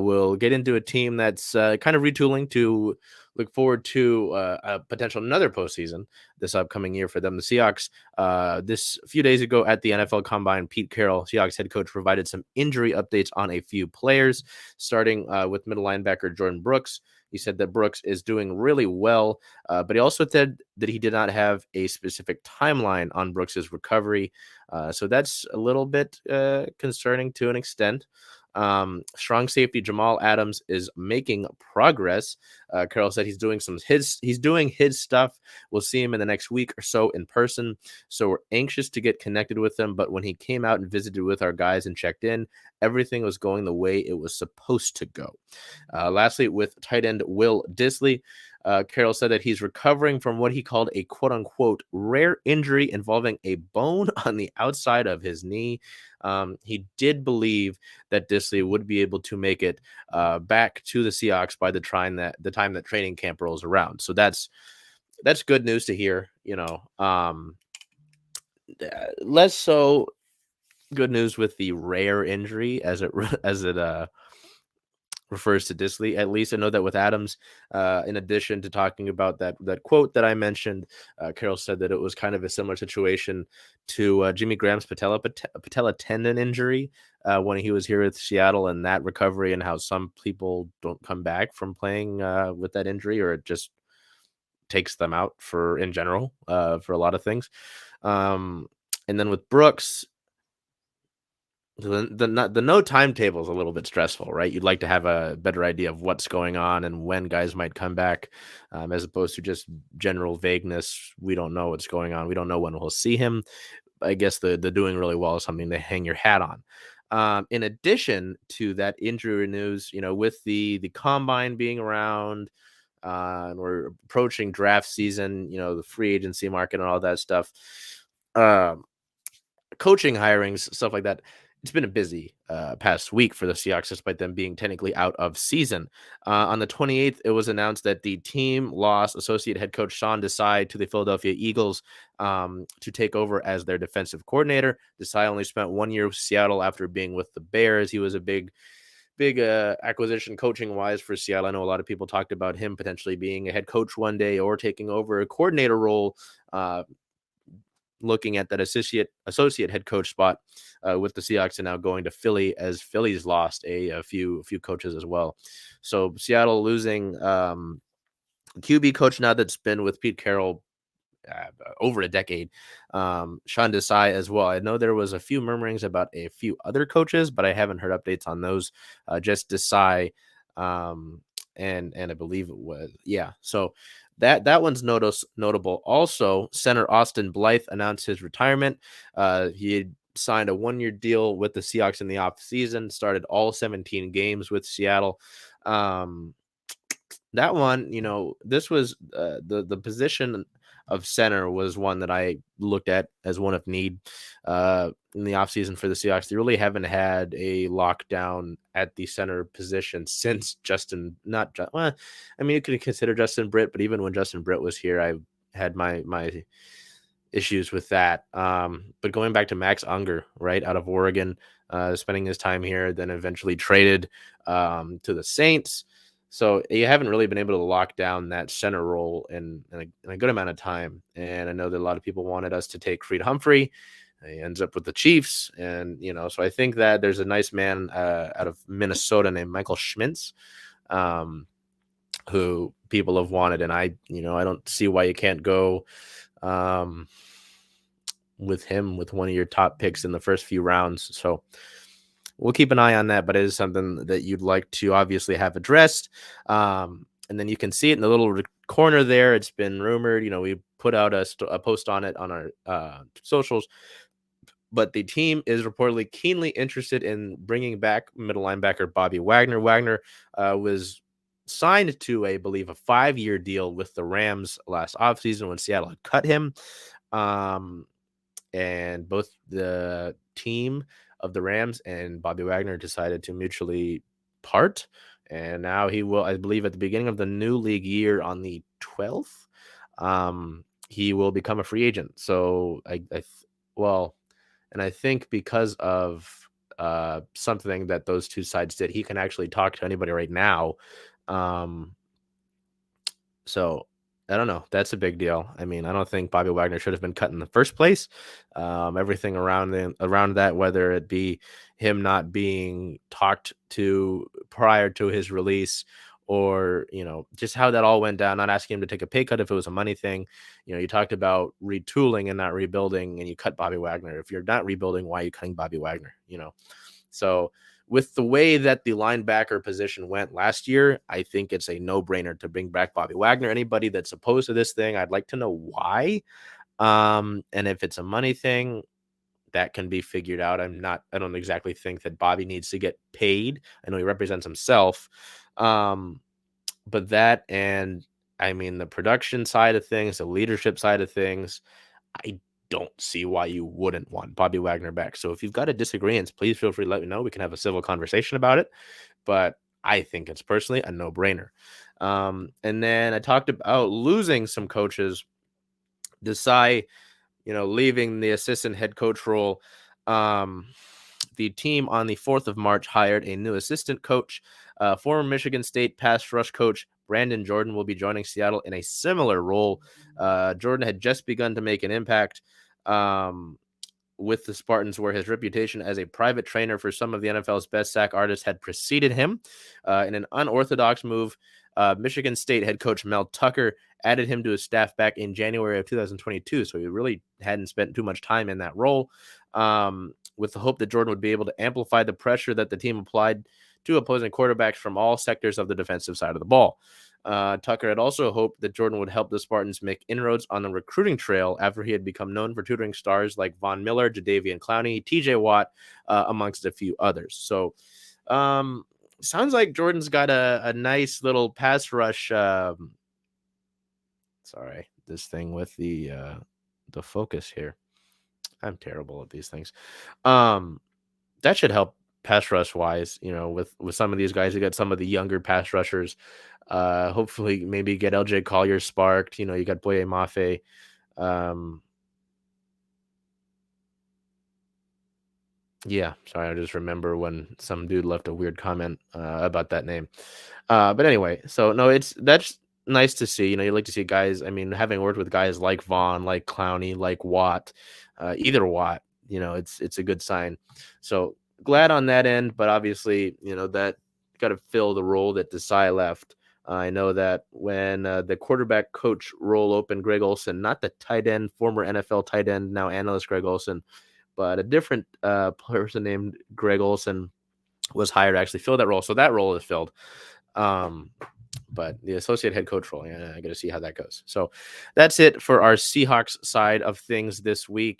We'll get into a team that's kind of retooling to look forward to a potential another postseason this upcoming year for them. The Seahawks, this few days ago at the NFL Combine, Pete Carroll, Seahawks head coach, provided some injury updates on a few players, starting with middle linebacker Jordan Brooks. He said that Brooks is doing really well, but he also said that he did not have a specific timeline on Brooks's recovery. So that's a little bit concerning to an extent. Strong safety Jamal Adams is making progress. Carroll said he's doing his stuff. We'll see him in the next week or so in person. So we're anxious to get connected with him. But when he came out and visited with our guys and checked in, everything was going the way it was supposed to go. Lastly, with tight end Will Dissly, Carroll said that he's recovering from what he called a quote-unquote rare injury involving a bone on the outside of his knee. He did believe that Dissly would be able to make it back to the Seahawks by the time that training camp rolls around. So that's good news to hear. Less so good news with the rare injury as it refers to Dissly. At least I know that with Adams, in addition to talking about that quote that I mentioned, Carroll said that it was kind of a similar situation to Jimmy Graham's patella tendon injury when he was here with Seattle, and that recovery, and how some people don't come back from playing with that injury, or it just takes them out in general for a lot of things. And then with Brooks, the no timetable is a little bit stressful, right? You'd like to have a better idea of what's going on and when guys might come back, as opposed to just general vagueness. We don't know what's going on. We don't know when we'll see him. I guess the doing really well is something to hang your hat on. In addition to that injury news, with the combine being around, and we're approaching draft season, the free agency market and all that stuff, coaching hirings, stuff like that. It's been a busy past week for the Seahawks, despite them being technically out of season. On the 28th, it was announced that the team lost associate head coach Sean Desai to the Philadelphia Eagles to take over as their defensive coordinator. Desai only spent 1 year with Seattle after being with the Bears. He was a big acquisition coaching wise for Seattle. I know a lot of people talked about him potentially being a head coach one day or taking over a coordinator role, looking at that associate head coach spot with the Seahawks, and now going to Philly, as Philly's lost a few coaches as well. So Seattle losing QB coach now that's been with Pete Carroll over a decade. Sean Desai as well. I know there was a few murmurings about a few other coaches, but I haven't heard updates on those. Just Desai, and I believe it was, yeah. So that one's notable. Also, center Austin Blythe announced his retirement. He had signed a 1-year deal with the Seahawks in the off season, started all 17 games with Seattle. That one, this was the position of center was one that I looked at as one of need in the offseason for the Seahawks. They really haven't had a lockdown at the center position since you could consider Justin Britt, but even when Justin Britt was here, I had my issues with that. But going back to Max Unger, right, out of Oregon, spending his time here, then eventually traded to the Saints. So you haven't really been able to lock down that center role in a good amount of time. And I know that a lot of people wanted us to take Creed Humphrey. He ends up with the Chiefs. And, so I think that there's a nice man out of Minnesota named Michael Schmintz, who people have wanted. And I don't see why you can't go with him with one of your top picks in the first few rounds. So we'll keep an eye on that, but it is something that you'd like to obviously have addressed. And then you can see it in the little corner there. It's been rumored, we put out a post on it on our socials, but the team is reportedly keenly interested in bringing back middle linebacker Bobby Wagner. Wagner was signed to, I believe, a 5-year deal with the Rams last offseason when Seattle had cut him. And both the team of the Rams and Bobby Wagner decided to mutually part. And now he will, I believe, at the beginning of the new league year on the 12th, he will become a free agent. So I think because of something that those two sides did. He can actually talk to anybody right now. Um, so I don't know. That's a big deal. I mean, I don't think Bobby Wagner should have been cut in the first place. Everything around that, whether it be him not being talked to prior to his release, or just how that all went down, not asking him to take a pay cut if it was a money thing. You talked about retooling and not rebuilding, and you cut Bobby Wagner. If you're not rebuilding, why are you cutting Bobby Wagner? So with the way that the linebacker position went last year, I think it's a no-brainer to bring back Bobby Wagner. Anybody that's opposed to this thing, I'd like to know why. And if it's a money thing, that can be figured out. I don't exactly think that Bobby needs to get paid. I know he represents himself. But that, and I mean, the production side of things, the leadership side of things, I don't see why you wouldn't want Bobby Wagner back. So if you've got a disagreement, please feel free to let me know. We can have a civil conversation about it. But I think it's personally a no-brainer. And then I talked about losing some coaches. Desai, leaving the assistant head coach role. The team on the 4th of March hired a new assistant coach. Former Michigan State pass rush coach Brandon Jordan will be joining Seattle in a similar role. Jordan had just begun to make an impact with the Spartans, where his reputation as a private trainer for some of the NFL's best sack artists had preceded him. In an unorthodox move, Michigan State head coach Mel Tucker added him to his staff back in January of 2022. So he really hadn't spent too much time in that role, with the hope that Jordan would be able to amplify the pressure that the team applied to opposing quarterbacks from all sectors of the defensive side of the ball. Tucker had also hoped that Jordan would help the Spartans make inroads on the recruiting trail after he had become known for tutoring stars like Von Miller, Jadeveon Clowney, TJ Watt, amongst a few others. So sounds like Jordan's got a nice little pass rush. Sorry, this thing with the focus here. I'm terrible at these things. That should help pass rush wise, with some of these guys. You got some of the younger pass rushers. Hopefully maybe get LJ Collier sparked. You got Boye Mafe. Yeah, sorry, I just remember when some dude left a weird comment about that name. But anyway, so no, that's nice to see. You like to see guys. I mean, having worked with guys like Vaughn, like Clowney, like Watt, either Watt, it's a good sign. So glad on that end, but obviously, that got to fill the role that Desai left. I know that when the quarterback coach role opened, Greg Olson, not the tight end, former NFL tight end, now analyst Greg Olson, but a different person named Greg Olson was hired to actually fill that role. So that role is filled. But the associate head coach role, I got to see how that goes. So that's it for our Seahawks side of things this week.